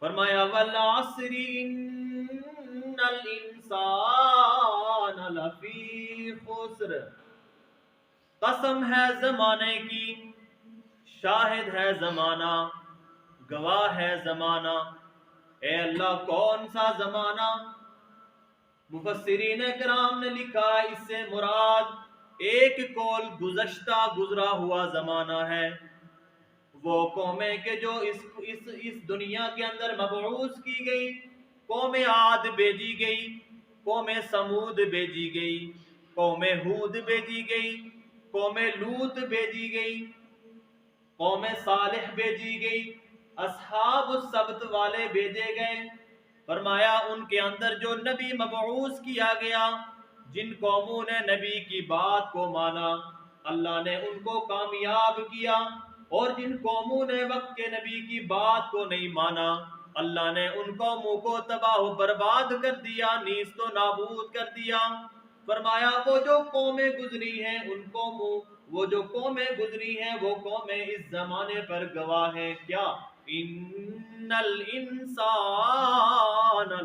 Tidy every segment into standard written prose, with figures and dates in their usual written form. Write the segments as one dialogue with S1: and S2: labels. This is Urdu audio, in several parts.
S1: فرمایا والعصر ان الانسان لفی خسر، قسم ہے زمانے کی، شاہد ہے زمانہ، گواہ ہے زمانہ۔ اے اللہ کون سا زمانہ؟ مفسرین کرام نے لکھا اس سے مراد ایک کول گزشتہ گزرا ہوا زمانہ ہے۔ وہ قومیں کہ جو اس دنیا کے اندر مبعوث کی گئی، قوم عاد بھیجی گئی، قوم سمود بھیجی گئی، قوم ہود بھیجی گئی، قوم لوط بھیجی گئی، قوم صالح بھیجی گئی، اصحاب السبت والے بھیجے گئے۔ فرمایا ان کے اندر جو نبی مبعوث کیا گیا، جن قوموں نے نبی کی بات کو مانا، اللہ نے ان کو کامیاب کیا، اور جن قوموں نے وقت کے نبی کی بات کو نہیں مانا، اللہ نے ان قوموں کو تباہ و برباد کر دیا، نیست و نابود کر دیا۔ فرمایا وہ جو قومیں گزری ہیں ان قوموں، وہ جو قومیں گزری ہیں وہ قومیں اس زمانے پر گواہ ہیں۔ کیا؟ ان الانسان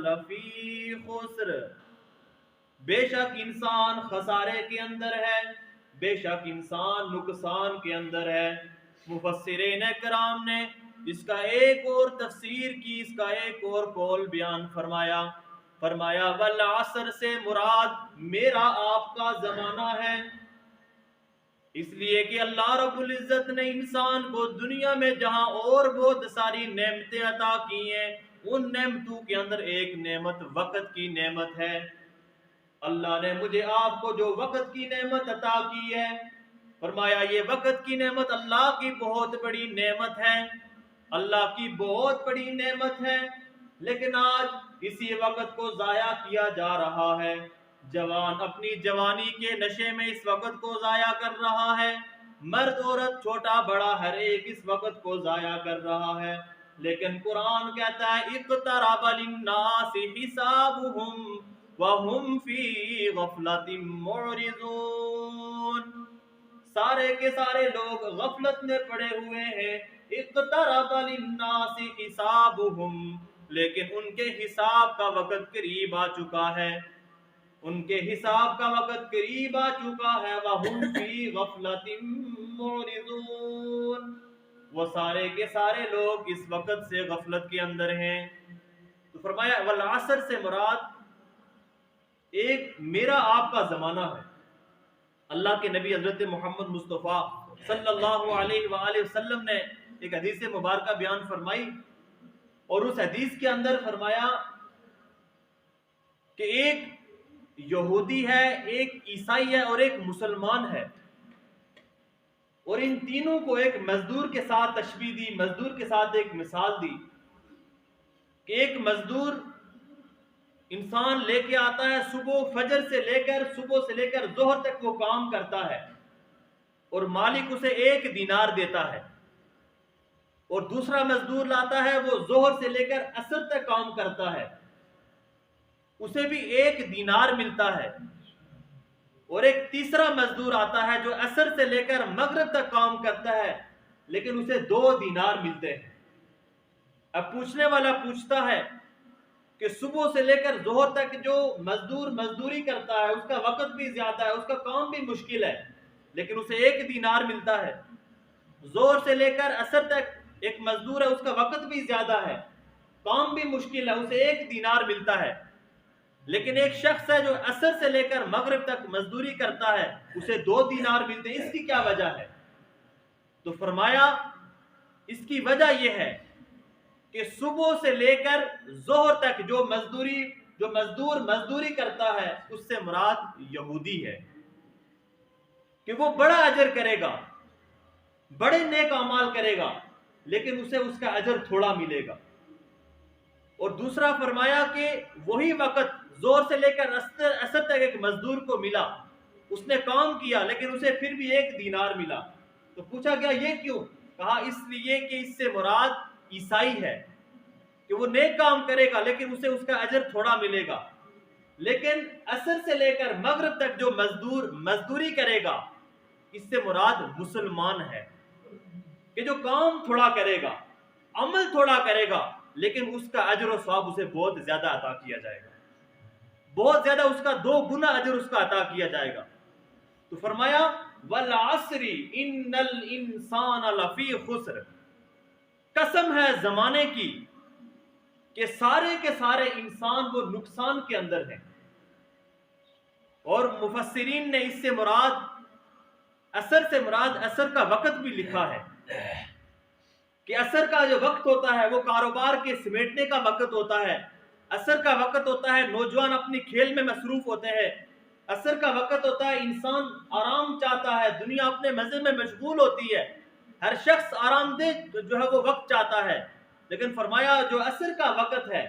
S1: لفی خسر، بے شک انسان خسارے کے اندر ہے، بے شک انسان نقصان کے اندر ہے۔ مفسرین کرام نے اس کا ایک اور تفسیر کی، اس کا ایک اور قول بیان فرمایا۔ فرمایا والعصر سے مراد میرا آپ کا زمانہ ہے، اس لیے کہ اللہ رب العزت نے انسان کو دنیا میں جہاں اور بہت ساری نعمتیں عطا کی ہیں، ان نعمتوں کے اندر ایک نعمت وقت کی نعمت ہے۔ اللہ نے مجھے آپ کو جو وقت کی نعمت عطا کی ہے، فرمایا یہ وقت کی نعمت اللہ کی بہت بڑی نعمت ہے، اللہ کی بہت بڑی نعمت ہے، لیکن آج اسی وقت کو ضائع کیا جا رہا ہے۔ جوان اپنی جوانی کے نشے میں اس وقت کو ضائع کر رہا ہے، مرد عورت چھوٹا بڑا ہر ایک اس وقت کو ضائع کر رہا ہے۔ لیکن قرآن کہتا ہے اقترب للناس حسابهم وهم فی غفلۃ معرضون، سارے کے سارے لوگ غفلت میں پڑے ہوئے ہیں۔ اقترب للناس حسابهم، لیکن ان کے حساب کا وقت قریب آ چکا ہے، ان کے حساب کا وقت قریب آ چکا ہے۔ وَهُمْ فِي غَفْلَةٍ مُعْرِضُونَ، وہ سارے کے سارے لوگ اس وقت سے غفلت کے اندر ہیں۔ تو فرمایا والعصر سے مراد ایک میرا آپ کا زمانہ ہے۔ اللہ کے نبی حضرت محمد مصطفیٰ صلی اللہ علیہ وآلہ وسلم نے ایک حدیث مبارکہ بیان فرمائی، اور اس حدیث کے اندر فرمایا کہ ایک یہودی ہے، ایک عیسائی ہے اور ایک مسلمان ہے، اور ان تینوں کو ایک مزدور کے ساتھ تشبیہ دی، مزدور کے ساتھ ایک مثال دی کہ ایک مزدور انسان لے کے آتا ہے، صبح فجر سے لے کر ظہر تک وہ کام کرتا ہے، اور مالک اسے 1 دینار دیتا ہے، اور دوسرا مزدور لاتا ہے، وہ ظہر سے لے کر عصر تک کام کرتا ہے، اسے بھی 1 دینار ملتا ہے، اور ایک تیسرا مزدور آتا ہے جو عصر سے لے کر مغرب تک کام کرتا ہے، لیکن اسے 2 دینار ملتے ہیں۔ اب پوچھنے والا پوچھتا ہے کہ صبح سے لے کر ظہر تک جو مزدور مزدوری کرتا ہے اس کا وقت بھی زیادہ ہے، اس کا کام بھی مشکل ہے، لیکن اسے 1 دینار ملتا ہے۔ ظہر سے لے کر عصر تک ایک مزدور ہے، اس کا وقت بھی زیادہ ہے، کام بھی مشکل ہے، اسے 1 دینار ملتا ہے، لیکن ایک شخص ہے جو عصر سے لے کر مغرب تک مزدوری کرتا ہے، اسے 2 دینار ملتے ہیں۔ اس کی کیا وجہ ہے؟ تو فرمایا اس کی وجہ یہ ہے کہ صبح سے لے کر ظہر تک جو مزدور مزدوری کرتا ہے، اس سے مراد یہودی ہے کہ وہ بڑا اجر کرے گا، بڑے نیک اعمال کرے گا، لیکن اسے اس کا اجر تھوڑا ملے گا۔ اور دوسرا فرمایا کہ وہی وقت زور سے لے کر عصر تک ایک مزدور کو ملا، اس نے کام کیا لیکن اسے پھر بھی 1 دینار ملا۔ تو پوچھا گیا یہ کیوں؟ کہا اس لیے کہ اس سے مراد عیسائی ہے کہ وہ نیک کام کرے گا لیکن اسے اس کا اجر تھوڑا ملے گا، لیکن عصر سے لے کر مغرب تک جو مزدور مزدوری کرے گا، اس سے مراد مسلمان ہے کہ جو کام تھوڑا کرے گا، عمل تھوڑا کرے گا، لیکن اس کا اجر و ثواب اسے بہت زیادہ عطا کیا جائے گا، بہت زیادہ، اس کا 2 گنا اجر اس کا عطا کیا جائے گا۔ تو فرمایا والعصر ان الانسان لفی خسر، قسم ہے زمانے کی کہ سارے کے سارے انسان وہ نقصان کے اندر ہیں۔ اور مفسرین نے اس سے مراد عصر کا وقت بھی لکھا ہے کہ عصر کا جو وقت ہوتا ہے وہ کاروبار کے سمیٹنے کا وقت ہوتا ہے، عصر کا وقت ہوتا ہے نوجوان اپنی کھیل میں مصروف ہوتے ہیں، عصر کا وقت ہوتا ہے انسان آرام چاہتا ہے، دنیا اپنے مزے میں مشغول ہوتی ہے، ہر شخص آرام دہ جو ہے وہ وقت چاہتا ہے۔ لیکن فرمایا جو عصر کا وقت ہے،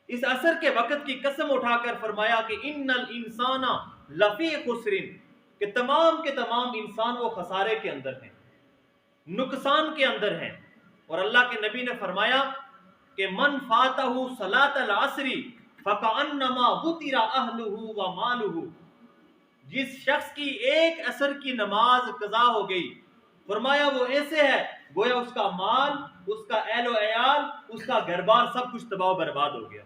S1: اس عصر کے وقت کی قسم اٹھا کر فرمایا کہ ان الانسان لفی خسر، کہ تمام کے تمام انسان وہ خسارے کے اندر ہیں، نقصان کے اندر ہیں۔ اور اللہ کے نبی نے فرمایا کہ من فاتہ صلاۃ العصر فکأنما وطر اہلہ ومالہ، جس شخص کی ایک عصر کی نماز قضا ہو گئی، فرمایا وہ ایسے ہے گویا اس کا مال، اس کا اہل و عیال، اس کا گھر بار سب کچھ تباہ و برباد ہو گیا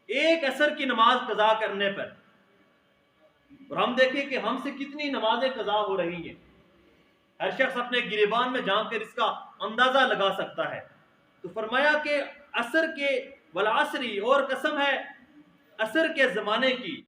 S1: ایک عصر کی نماز قضا کرنے پر۔ اور ہم دیکھیں کہ ہم سے کتنی نمازیں قضا ہو رہی ہیں، ہر شخص اپنے گریبان میں جھانک کر اس کا اندازہ لگا سکتا ہے۔ تو فرمایا کہ عصر کے والعصری، اور قسم ہے عصر کے زمانے کی